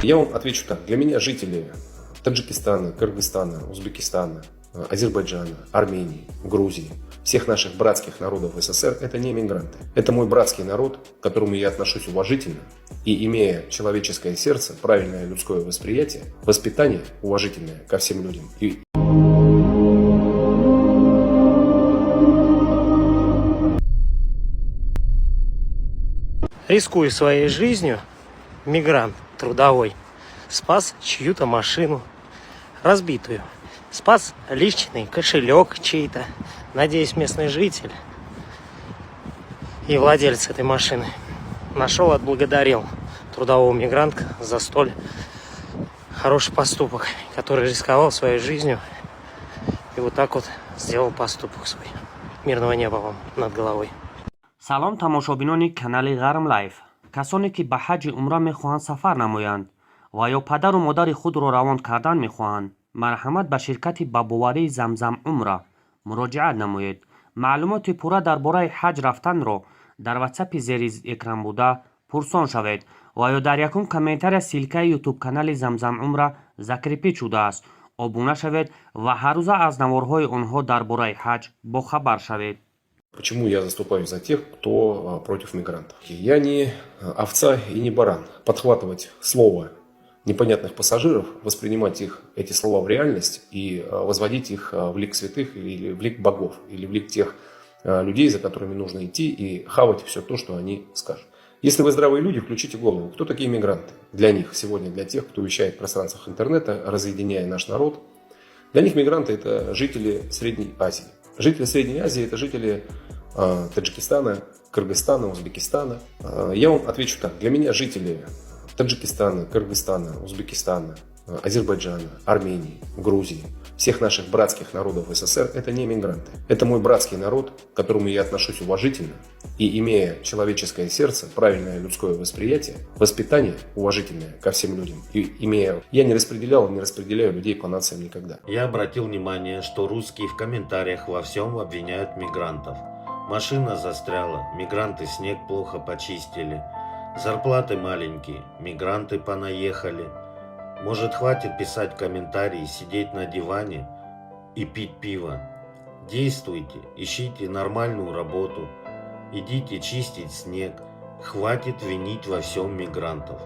Я вам отвечу так. Для меня жители Таджикистана, Кыргызстана, Узбекистана, Азербайджана, Армении, Грузии, всех наших братских народов СССР – это не мигранты. Это мой братский народ, к которому я отношусь уважительно и, имея человеческое сердце, правильное людское восприятие, воспитание уважительное ко всем людям и Рискуя своей жизнью, мигрант трудовой спас чью-то машину разбитую. Спас личный кошелек чей-то. Надеюсь, местный житель и владелец этой машины нашел, отблагодарил трудового мигранта за столь хороший поступок, который рисковал своей жизнью и вот так вот сделал поступок свой. Мирного неба вам над головой. سلام تماشابینان کانال غرم لایف. کسانی که به حج عمره میخواهند سفر نمایند و یا پدر و مادر خود را روان کردن میخواهند، مرحمت به شرکت بابواری زمزم عمره مراجعه نمایید. معلومات پوره درباره حج رفتن را در واتساپ زیر اکران بوده پرسان شوید و یا در یکم کامنتار سیلکه یوتیوب کانال زمزم عمره ذکر شده است. آبونه شوید و هر روز از نوارهای آنها درباره حج با خبر شوید. Почему я заступаюсь за тех, кто против мигрантов? Я не овца и не баран. Подхватывать слово непонятных пассажиров, воспринимать эти слова в реальность и возводить их в лик святых или в лик богов, или в лик тех людей, за которыми нужно идти и хавать все то, что они скажут. Если вы здравые люди, включите голову. Кто такие мигранты? Для них сегодня, для тех, кто вещает в пространствах интернета, разъединяя наш народ. Для них мигранты – это жители Средней Азии. Жители Средней Азии – это жители Таджикистана, Кыргызстана, Узбекистана. Я вам отвечу так. Для меня жители Таджикистана, Кыргызстана, Узбекистана, Азербайджана, Армении, Грузии, всех наших братских народов СССР – это не мигранты. Это мой братский народ, к которому я отношусь уважительно и, имея человеческое сердце, правильное людское восприятие, воспитание уважительное ко всем людям и я не распределял и не распределяю людей по нациям никогда. Я обратил внимание, что русские в комментариях во всем обвиняют мигрантов. Машина застряла, мигранты снег плохо почистили, зарплаты маленькие, мигранты понаехали. Может, хватит писать комментарии, сидеть на диване и пить пиво? Действуйте, ищите нормальную работу, идите чистить снег. Хватит винить во всем мигрантов.